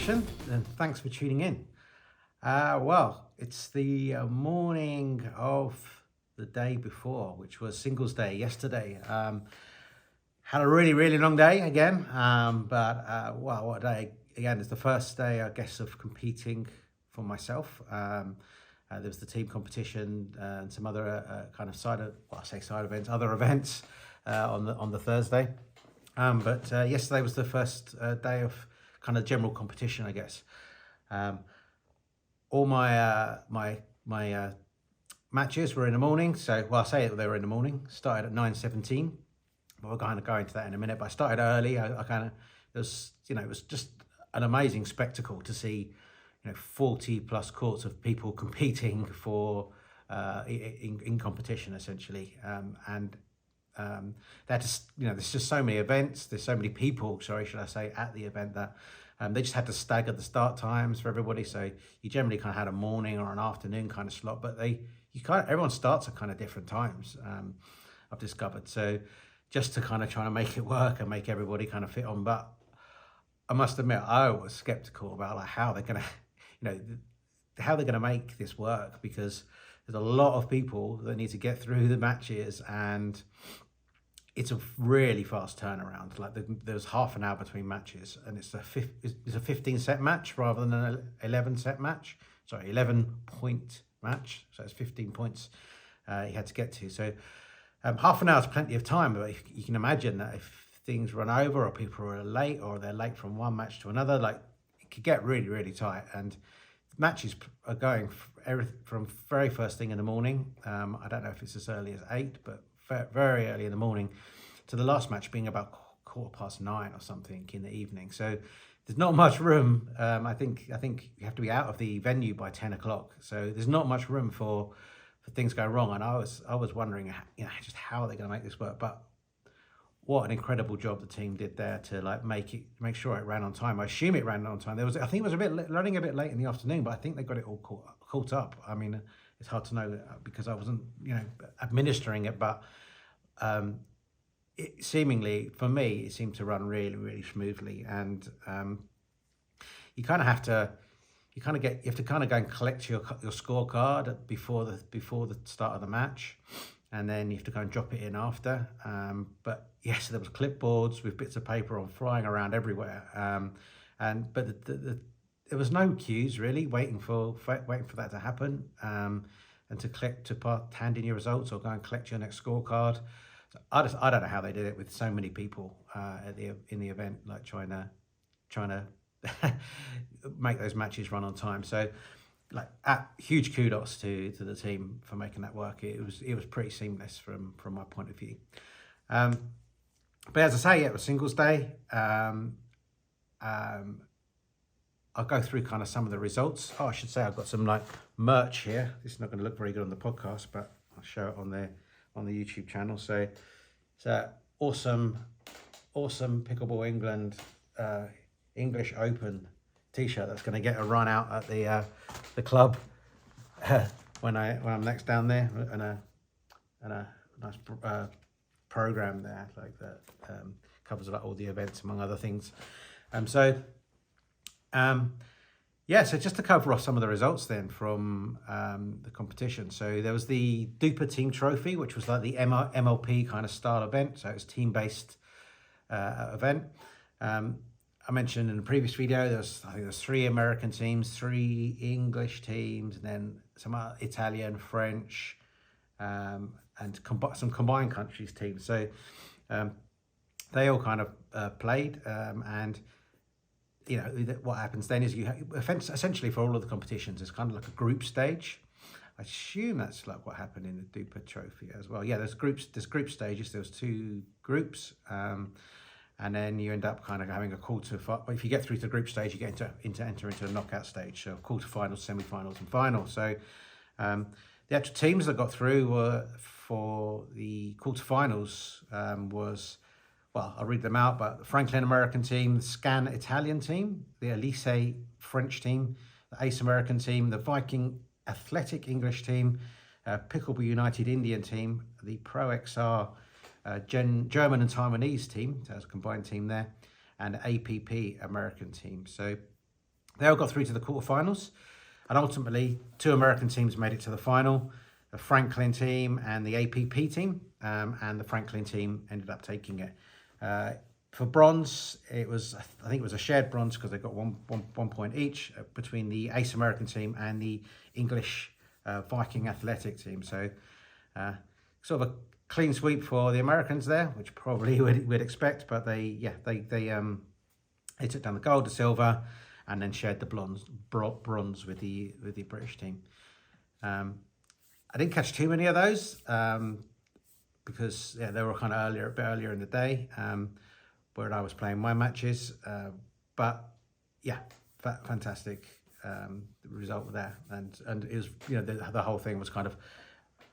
competition, and thanks for tuning in. Well, it's the morning of the day before, which was Singles Day yesterday. Had a really long day again, but what a day. Again, it's the first day, I guess, of competing for myself. There was the team competition and some other kind of other events on the Thursday. But yesterday was the first day of kind of general competition, I guess. All my matches were in the morning. So, well, I say they were in the morning. Started at 9:17. But we'll kind of go into that in a minute. But I started early. It was just an amazing spectacle to see, 40 plus courts of people competing for in competition essentially, and there's just so many events. There's so many people. Sorry, should I say, at the event that they just had to stagger the start times for everybody. So you generally kind of had a morning or an afternoon kind of slot, but everyone starts at kind of different times. I've discovered. So just to kind of try to make it work and make everybody kind of fit on, but I must admit I was skeptical about how they're gonna, how they're gonna make this work, because there's a lot of people that need to get through the matches, and it's a really fast turnaround. There's half an hour between matches, and it's a 15-set match rather than an 11-set match. Sorry, 11-point match. So it's 15 points you had to get to. So half an hour is plenty of time, but you can imagine that if things run over or people are late or they're late from one match to another, it could get really tight. And matches are going from very first thing in the morning. I don't know if it's as early as 8, but very early in the morning, to the last match being about 9:15 or something in the evening. So there's not much room. I think you have to be out of the venue by 10 o'clock. So there's not much room for things go wrong. And I was wondering, just how are they going to make this work? But what an incredible job the team did there to make sure it ran on time. I assume it ran on time. I think it was running a bit late in the afternoon, but I think they got it all caught up. I mean, it's hard to know because I wasn't, administering it, but it seemingly, for me, it seemed to run really smoothly. And you have to go and collect your scorecard before the start of the match, and then you have to go and drop it in after. But yes, there was clipboards with bits of paper on flying around everywhere. But there was no queues really waiting for that to happen, and to hand in your results or go and collect your next scorecard. So I don't know how they did it with so many people in the event, trying to make those matches run on time. So huge kudos to the team for making that work. It was pretty seamless from my point of view. But as I say, it was Singles Day. I'll go through kind of some of the results. I should say I've got some merch here. This is not going to look very good on the podcast, but I'll show it on the YouTube channel. So it's an awesome Pickleball England English Open t-shirt that's going to get a run out at the club when I'm next down there, and a nice program there that covers all the events among other things. So just to cover off some of the results then from the competition. So there was the Duper Team Trophy, which was like the MLP kind of style event. So it's team-based event. I mentioned in the previous video, I think there's 3 American teams, 3 English teams, and then some Italian, French, and some combined countries teams. So they all kind of played, and what happens then is you have, essentially for all of the competitions, it's kind of like a group stage. I assume that's like what happened in the Duper Trophy as well. Yeah, there's group stages. There was 2 groups, and then you end up kind of having a quarter-final. But if you get through to the group stage, you get enter into the knockout stage. So quarterfinals, semi-finals, and finals. So the actual teams that got through were for the quarterfinals I'll read them out, but the Franklin American team, the Scan Italian team, the Elise French team, the Ace American team, the Viking Athletic English team, Pickleball United Indian team, the Pro XR German and Taiwanese team, so there's a combined team there, and APP American team. So They all got through to the quarterfinals, and ultimately 2 American teams made it to the final: the Franklin team and the APP team. And the Franklin team ended up taking it. For bronze, I think it was a shared bronze because they got one point each between the Ace American team and the English Viking Athletic team. So sort of a clean sweep for the Americans there, which probably we'd expect, but they took down the gold, the silver, and then shared the bronze with the British team. I didn't catch too many of those because they were kind of a bit earlier in the day where I was playing my matches. But yeah, fantastic result there, and it was, the whole thing was kind of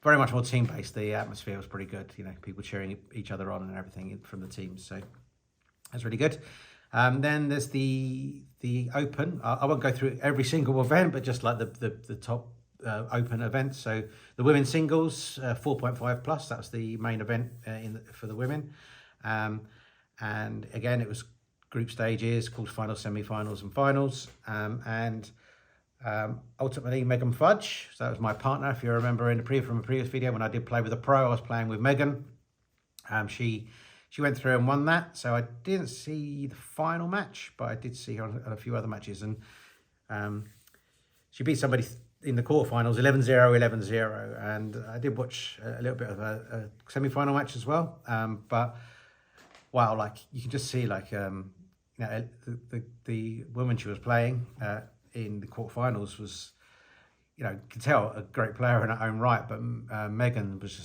very much more team based. The atmosphere was pretty good. People cheering each other on and everything from the teams. So that's really good. Then there's the Open. I won't go through every single event, but just like the top Open events. So the women's singles 4.5 plus. That was the main event for the women. And again, it was group stages, quarterfinals, semi-finals, and finals. And ultimately, Megan Fudge. So that was my partner. If you remember from a previous video when I did play with a pro, I was playing with Megan. She went through and won that. So I didn't see the final match, but I did see her on a few other matches. And she beat somebody in the quarterfinals 11-0, 11-0. And I did watch a little bit of a semi-final match as well. But wow, like you can just see the woman she was playing in the quarterfinals was, you could tell a great player in her own right, but Megan was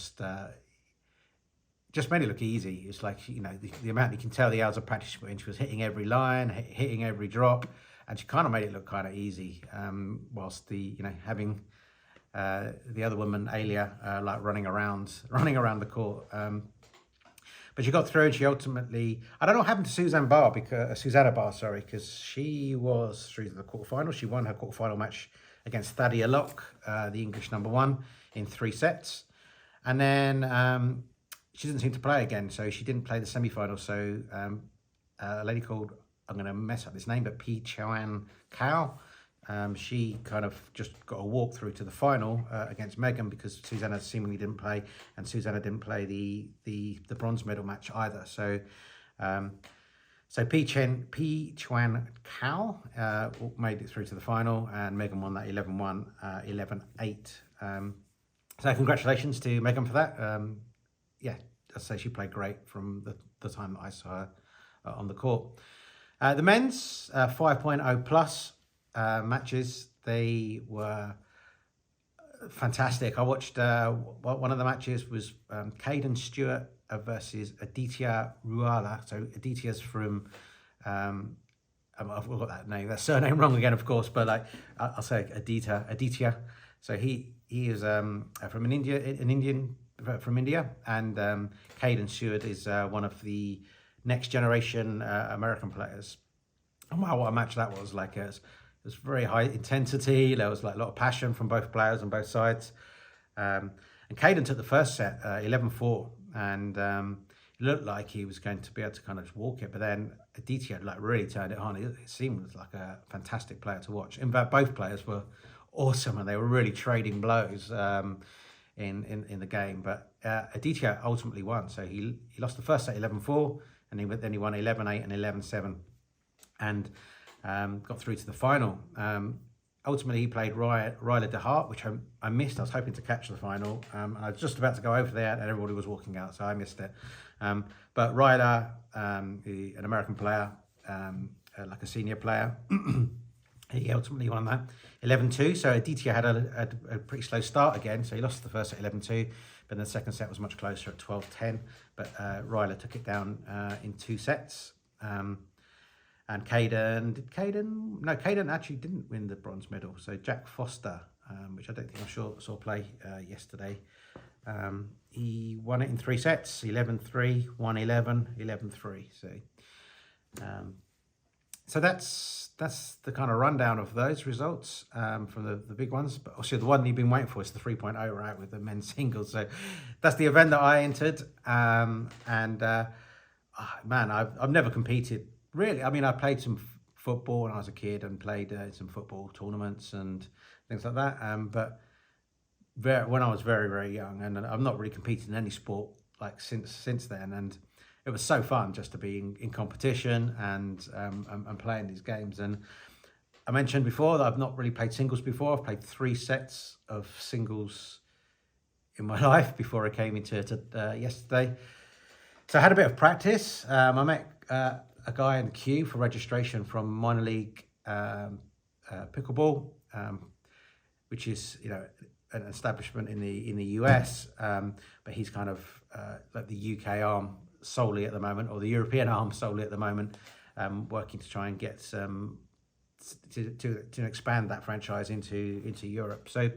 just made it look easy. It's like, the amount you can tell the hours of practice she put in. She was hitting every line, hitting every drop, and she kind of made it look kind of easy. Whilst having the other woman, Alia, like running around the court. But she got through, and she ultimately, I don't know what happened to Susanna Barr, because she was through to the quarterfinals. She won her quarterfinal match against Thadia Locke, the English #1, in 3 sets. And then she didn't seem to play again, so she didn't play the semi-final. So a lady called, I'm going to mess up this name, but Pi Chuan Cao, she kind of just got a walk through to the final against Megan, because Susanna seemingly didn't play, and Susanna didn't play the bronze medal match either. So Pi Chuan Cao made it through to the final, and Megan won that 11-1, 11-8. So congratulations to Megan for that. I'd say she played great from the time that I saw her on the court. The men's 5.0 plus matches, they were fantastic. I watched one of the matches was Caden Stewart versus Aditya Ruala. So Aditya's from I've got that surname wrong again, of course, but I'll say Aditya. So he is from Indian from India, and Caden Stewart is one of the next generation American players. And wow, what a match that was! It was very high intensity. There was a lot of passion from both players on both sides. And Caden took the first set 11-4, and it looked like he was going to be able to kind of walk it, but then Aditya really turned it on. It seemed like a fantastic player to watch. In fact, both players were awesome, and they were really trading blows in the game. But Aditya ultimately won. So he lost the first set 11-4, and then he won 11-8 and 11-7, and got through to the final. Ultimately, he played Ryla DeHart, which I missed. I was hoping to catch the final. I was just about to go over there, and everybody was walking out, so I missed it. But Ryla, an American player, like a senior player, he ultimately won that 11-2. So Aditya had a pretty slow start again, so he lost the first set 11-2, but the second set was much closer at 12-10. But Ryla took it down in 2 sets. And Caden actually didn't win the bronze medal. So Jack Foster, which I don't think I saw play yesterday, he won it in 3 sets, 11-3, 1-11, 11-3. So that's the kind of rundown of those results from the big ones. But also the one you've been waiting for is the 3.0, right, with the men's singles. So that's the event that I entered. Man, I've never competed. Really, I mean, I played some football when I was a kid and played some football tournaments and things like that. But when I was very, very young, and I've not really competed in any sport like since then, and it was so fun just to be in competition and playing these games. And I mentioned before that I've not really played singles before. I've played 3 sets of singles in my life before I came into yesterday. So I had a bit of practice. I met a guy in the queue for registration from minor league pickleball, which is an establishment in the US, but he's kind of like the UK arm solely at the moment, or the European arm solely at the moment, working to try and get some to expand that franchise into Europe. So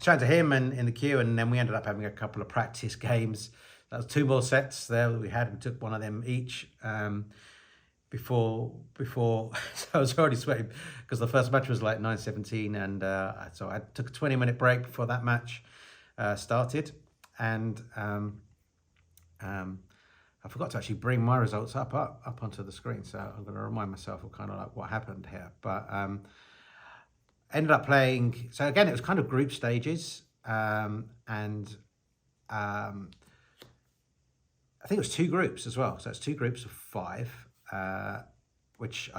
chatting to him and in the queue, and then we ended up having a couple of practice games. That was 2 more sets there that we had. We took one of them each. Before so I was already sweating because the first match was like 9:17, and so I took a 20-minute break before that match started, and I forgot to actually bring my results up onto the screen, so I'm going to remind myself of kind of like what happened here. But ended up playing, so again it was kind of group stages, and I think it was 2 groups as well, so it's 2 groups of 5. Which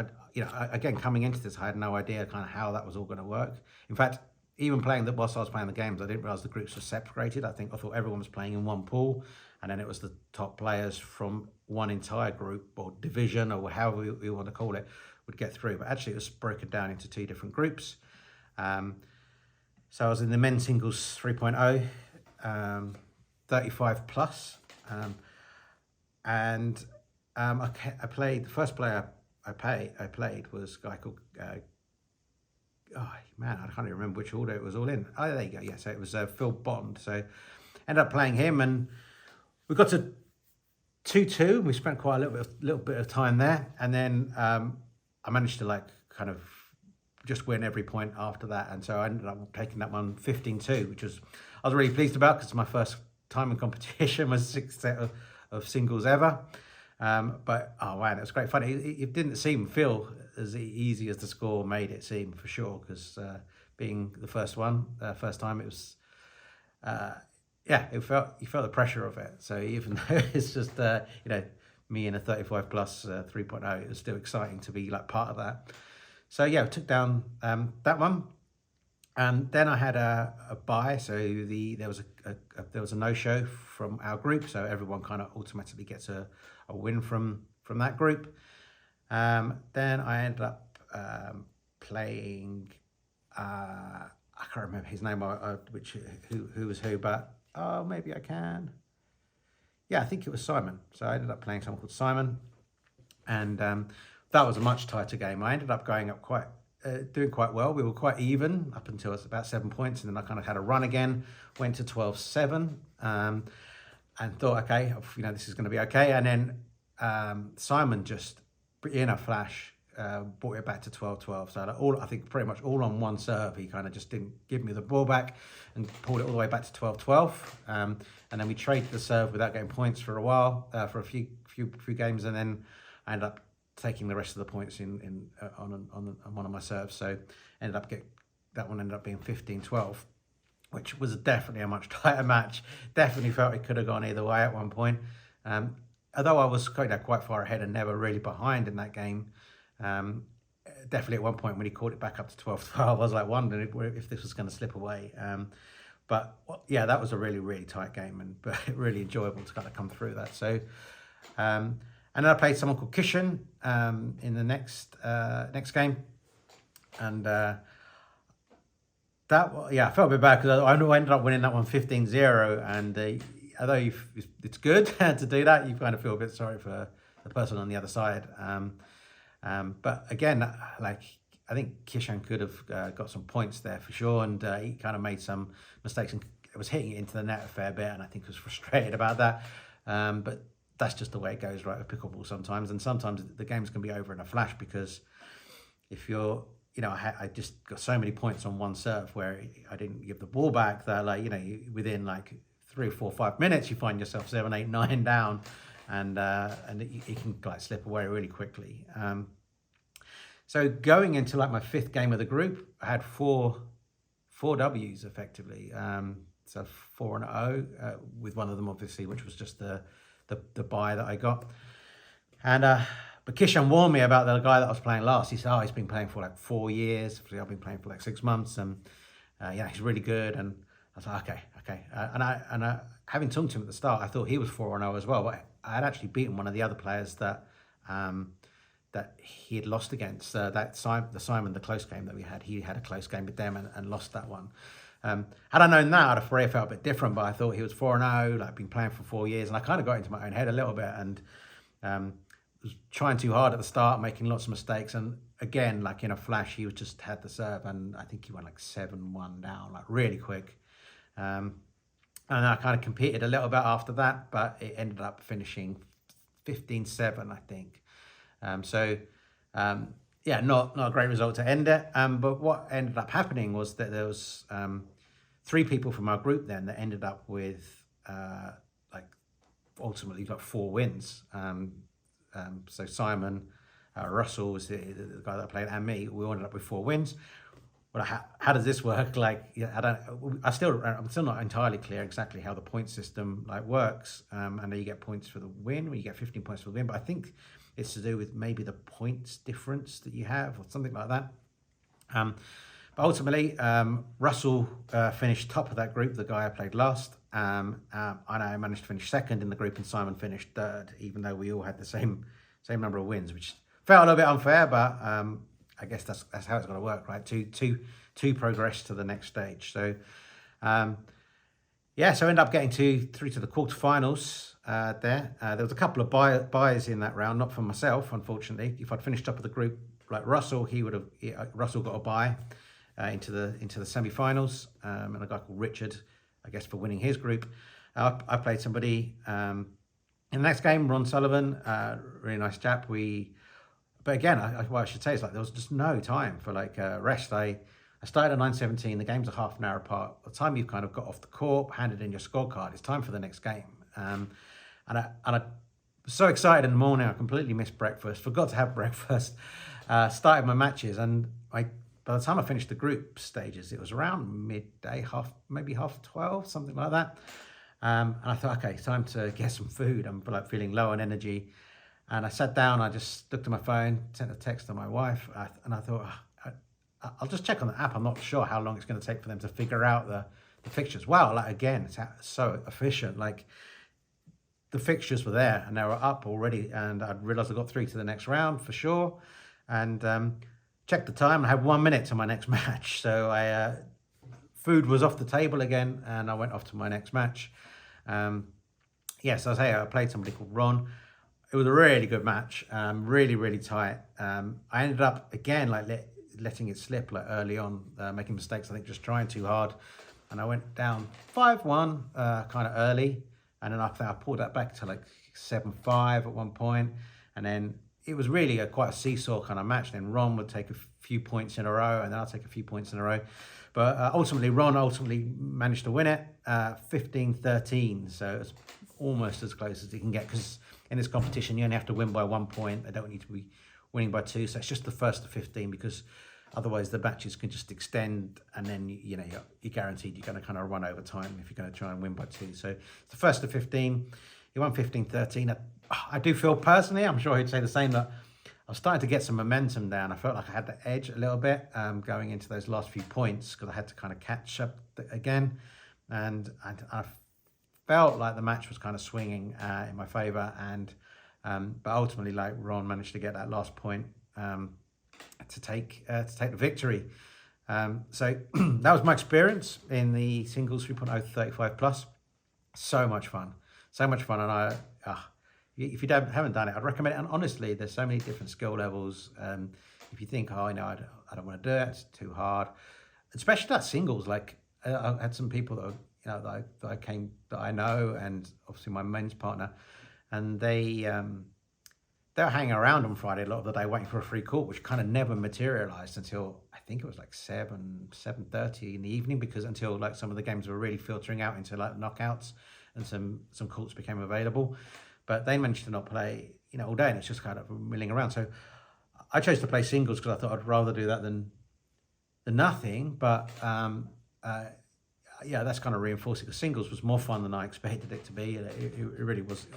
again, coming into this, I had no idea kind of how that was all going to work. In fact, even whilst I was playing the games, I didn't realize the groups were separated. I thought everyone was playing in one pool, and then it was the top players from one entire group or division or however you want to call it would get through. But actually, it was broken down into 2 different groups. So I was in the men's singles 3.0, 35 plus, and I played, the first player I played was a guy called, oh man, I can't even remember which order it was all in. Oh, there you go. Yeah, so it was Phil Bond. So ended up playing him, and we got to 2-2. We spent quite a little bit of time there, and then I managed to kind of just win every point after that, and so I ended up taking that one 15-2, which I was really pleased about because my first time in competition was 6th set of singles ever. But oh man, it was great fun. It didn't feel as easy as the score made it seem, for sure, because being the first time, it was you felt the pressure of it. So even though it's just me in a 35 plus 3.0, it was still exciting to be like part of that. So yeah, I took down that one, and then I had a bye. So there was a no-show from our group, so everyone kind of automatically gets a win from that group. Then I ended up playing. I can't remember his name, who was who, but maybe I can. Yeah, I think it was Simon. So I ended up playing someone called Simon, and that was a much tighter game. I ended up going up doing quite well. We were quite even up until it was about 7 points, and then I kind of had a run again, went to 12-7, and thought, okay, this is going to be okay. And then Simon just, in a flash, brought it back to 12-12. So I think pretty much all on one serve. He kind of just didn't give me the ball back and pulled it all the way back to 12-12. And then we traded the serve without getting points for a while, for a few games, and then I ended up taking the rest of the points on one of my serves. So that one ended up being 15-12, which was definitely a much tighter match. Definitely felt it could have gone either way at one point. Although I was quite far ahead and never really behind in that game. Definitely at one point when he caught it back up to 12-12, I was like wondering if this was going to slip away. But yeah, that was a really, really tight game, but really enjoyable to kind of come through that. So, and then I played someone called Kishan in the next game, and I felt a bit bad because I ended up winning that one 15-0, and although it's good to do that, you kind of feel a bit sorry for the person on the other side. But again, I think Kishan could have got some points there for sure, and he kind of made some mistakes and was hitting it into the net a fair bit, and I think was frustrated about that. But that's just the way it goes, right, with pickleball sometimes. And sometimes the games can be over in a flash because if you're, I just got so many points on one serve where I didn't give the ball back that, within 3 or 4 or 5 minutes, you find yourself 7, 8, 9 down, and it can slip away really quickly. So going into like my fifth game of the group, I had four W's effectively. So 4-0 with one of them obviously, which was just the bye that I got. And but Kishan warned me about the guy that I was playing last. He said, "Oh, he's been playing for like 4 years. I've been playing for like 6 months, and yeah, he's really good." And I was like, "Okay." And having talked to him at the start, I thought he was 4-0 as well. But I had actually beaten one of the other players that he had lost against. The Simon, the close game that we had. He had a close game with them and lost that one. Had I known that, I'd have probably felt a bit different. But I thought he was 4-0, like been playing for 4 years, and I kind of got into my own head a little bit and was trying too hard at the start, making lots of mistakes. And again, like in a flash, he just had the serve, and I think he went like 7-1 down, like really quick. And I kind of competed a little bit after that, but it ended up finishing 15-7, I think. Yeah, not a great result to end it. But what ended up happening was that there was 3 people from our group then that ended up with like ultimately got 4 wins. So Simon, Russell was the guy that I played, and me. We ended up with 4 wins. Well, how does this work? Like, yeah, I'm still not entirely clear exactly how the point system like works. I know you get points for the win, or you get 15 points for the win, but I think it's to do with maybe the points difference that you have, or something like that. But ultimately, Russell finished top of that group, the guy I played last. And I managed to finish second in the group, and Simon finished third, even though we all had the same number of wins, which felt a little bit unfair, but I guess that's how it's got to work, right? Two progress to the next stage. So yeah, so I ended up getting through to the quarterfinals there. There was a couple of buys in that round, not for myself, unfortunately. If I'd finished up of the group like Russell, Russell got a buy into the semi-finals, and a guy called Richard, I guess, for winning his group. I played somebody in the next game, Ron Sullivan, really nice chap. But again, what I should say is like there was just no time for like rest. I started at 9:17. The games are half an hour apart. By the time you've kind of got off the court, handed in your scorecard, it's time for the next game. And I was so excited in the morning. I completely missed breakfast. Forgot to have breakfast. Started my matches, and by the time I finished the group stages, it was around midday, maybe half 12, something like that. And I thought, okay, it's time to get some food. I'm like feeling low on energy. And I sat down, I just looked at my phone, sent a text to my wife, and I thought, I'll just check on the app. I'm not sure how long it's going to take for them to figure out the fixtures. Wow, like again, it's so efficient. Like the fixtures were there and they were up already, and I realised I got through to the next round for sure. And checked the time, I had 1 minute to my next match. So food was off the table again, and I went off to my next match. Yes, I played somebody called Ron. It was a really good match, really, really tight. I ended up, again, like letting it slip like early on, making mistakes, I think just trying too hard. And I went down 5-1 kind of early. And then I pulled that back to like 7-5 at one point. And then it was really quite a seesaw kind of match. Then Ron would take a few points in a row, and then I'll take a few points in a row. But Ron ultimately managed to win it 15-13. So it's almost as close as you can get, because in this competition, you only have to win by 1 point. They don't need to be winning by 2. So it's just the first to 15, because otherwise the matches can just extend, and then you're guaranteed you're going to kind of run over time if you're going to try and win by 2. So it's the first to 15. He won 15-13. I do feel personally, I'm sure he'd say the same, that I was starting to get some momentum down. I felt like I had the edge a little bit going into those last few points, because I had to kind of catch up again. And I felt like the match was kind of swinging in my favour, but ultimately, like Ron managed to get that last point to take the victory. So that was my experience in the singles 3.0 to 35 plus. So much fun, and if you haven't done it, I'd recommend it. And honestly, there's so many different skill levels. If you think, I don't want to do it, it's too hard, especially that singles. Like I had some people that I know, and obviously my men's partner, and they were hanging around on Friday a lot of the day waiting for a free court, which kind of never materialized until I think it was like 7:30 in the evening, because until like some of the games were really filtering out into like knockouts, and some courts became available. But they managed to not play all day, and it's just kind of milling around. So I chose to play singles because I thought I'd rather do that than nothing. But yeah, that's kind of reinforcing, because singles was more fun than I expected it to be. It really was,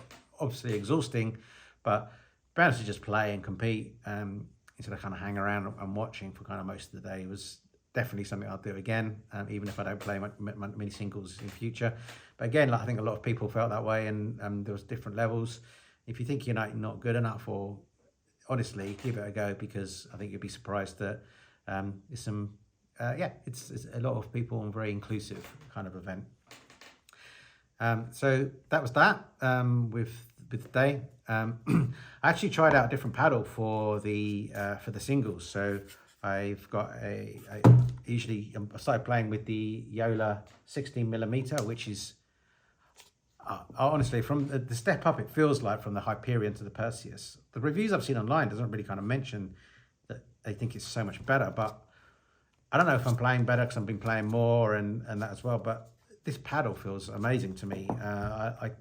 obviously exhausting, but being able to just play and compete instead of kind of hang around and watching for kind of most of the day was definitely something I'll do again, even if I don't play many singles in future. But again, like, I think a lot of people felt that way, and there was different levels. If you think you're not good enough, or honestly, give it a go, because I think you'll be surprised that there's some, it's a lot of people and very inclusive kind of event. So that was that with the day. I actually tried out a different paddle for the singles. So I've got I started playing with the Yola 16mm, which is honestly, from the step up, it feels like from the Hyperion to the Perseus. The reviews I've seen online doesn't really kind of mention that they think it's so much better, but I don't know if I'm playing better because I've been playing more and that as well. But this paddle feels amazing to me. I've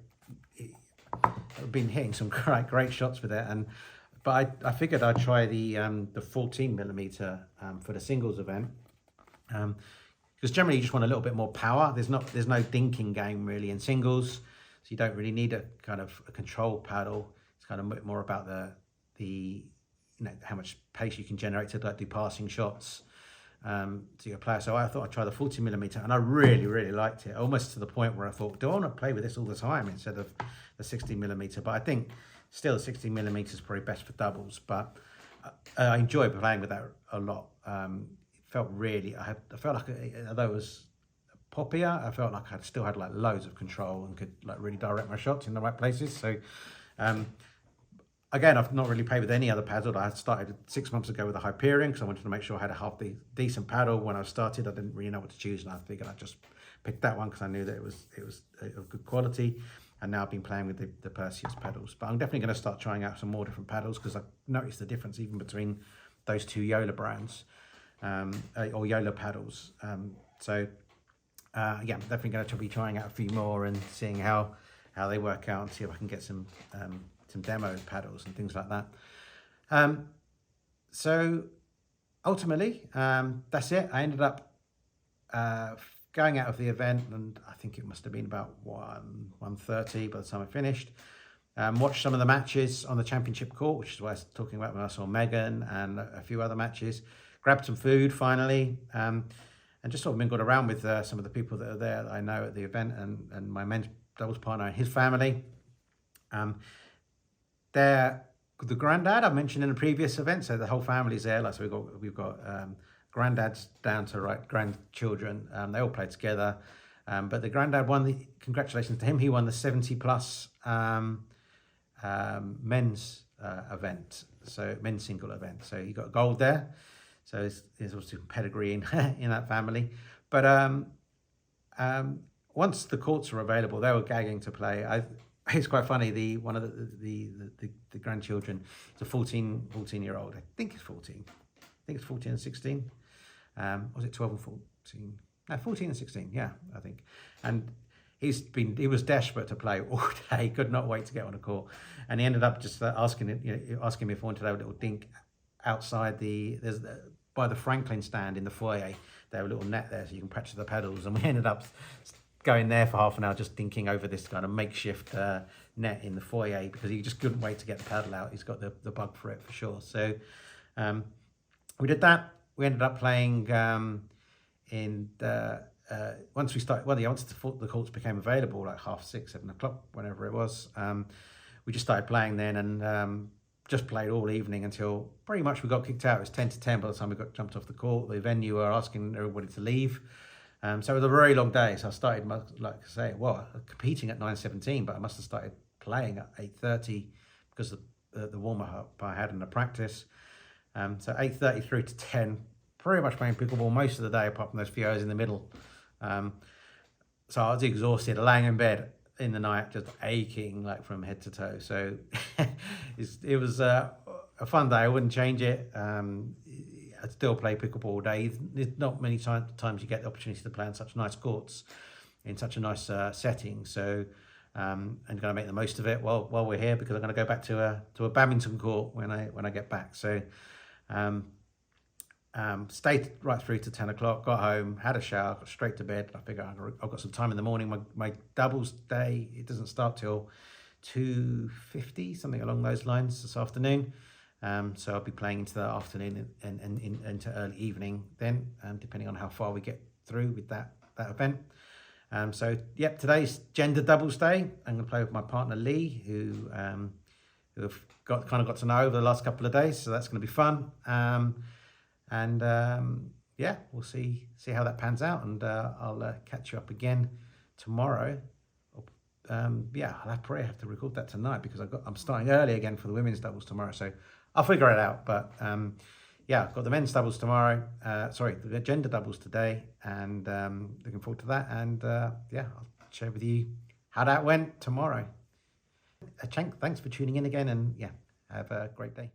been hitting some great shots with it, but I figured I'd try the 14mm for the singles event. Because generally you just want a little bit more power. There's no dinking game really in singles, so you don't really need a kind of a control paddle. It's kind of more about the how much pace you can generate to do passing shots to your player. So I thought I'd try the 14mm, and I really liked it, almost to the point where I thought, do I want to play with this all the time instead of the 16mm? But I think still the 16mm is probably best for doubles, but I enjoyed playing with that a lot. Felt really, I felt like, although it was poppier, I felt like I still had like loads of control and could like really direct my shots in the right places. So again, I've not really played with any other paddle. I started 6 months ago with a Hyperion because I wanted to make sure I had a half decent paddle. When I started, I didn't really know what to choose, and I figured I'd just pick that one because I knew that it was of good quality. And now I've been playing with the Perseus paddles, but I'm definitely going to start trying out some more different paddles, because I've noticed the difference even between those two Yola brands. Or Yola paddles. Yeah, I'm definitely going to be trying out a few more and seeing how they work out, and see if I can get some demo paddles and things like that. So ultimately, that's it. I ended up going out of the event, and I think it must have been about 1:30 by the time I finished. Watched some of the matches on the championship court, which is what I was talking about when I saw Megan, and a few other matches. Grabbed some food finally, and just sort of mingled around with some of the people that are there that I know at the event, and my men's doubles partner and his family. The granddad I mentioned in a previous event, so the whole family's there. Like, so we've got granddads down to grandchildren. They all played together, but the granddad won congratulations to him. He won the 70+ men's event, so men's single event. So he got gold there. So there's also pedigree in that family. But once the courts were available, they were gagging to play. It's quite funny. One of the grandchildren, it's a 14-year-old. I think it's 14. I think it's 14 and 16. Was it 12 and 14? No, 14 and 16. Yeah, I think. And he was desperate to play all day. Could not wait to get on a court. And he ended up just asking me if I wanted to have a little dink outside by the Franklin stand in the foyer. They have a little net there so you can practice the pedals, and we ended up going there for half an hour just dinking over this kind of makeshift net in the foyer, because he just couldn't wait to get the paddle out. He's got the bug for it for sure. So we did that. We ended up playing once the courts became available, like 6:30, 7 o'clock, whenever it was, we just started playing then, and just played all evening until pretty much we got kicked out. It was 10 to 10 by the time we got jumped off the court. The venue were asking everybody to leave. So it was a very long day. So I started, like I say, competing at 9:17, but I must have started playing at 8:30 because of the warm-up I had in the practice. So 8:30 through to 10, pretty much playing pickleball most of the day, apart from those few hours in the middle. So I was exhausted, laying in bed in the night, just aching like from head to toe. So it was a fun day. I wouldn't change it. I'd still play pickleball all day. There's not many times you get the opportunity to play on such nice courts in such a nice setting. So I'm going to make the most of it while we're here, because I'm going to go back to a badminton court when I get back. So Stayed right through to 10 o'clock, got home, had a shower, got straight to bed. I figure I've got some time in the morning. My doubles day, it doesn't start till 2:50, something along those lines this afternoon. So I'll be playing into the afternoon and into early evening then, depending on how far we get through with that event. So yep, today's gender doubles day. I'm going to play with my partner Lee, who I've got to know over the last couple of days. So that's going to be fun. Yeah, we'll see how that pans out, and I'll catch you up again tomorrow. Yeah, I'll probably have to record that tonight because I'm starting early again for the women's doubles tomorrow, so I'll figure it out. But yeah, I've got the men's doubles tomorrow. Sorry, the gender doubles today, and looking forward to that. And yeah, I'll share with you how that went tomorrow. Thanks for tuning in again, and yeah, have a great day.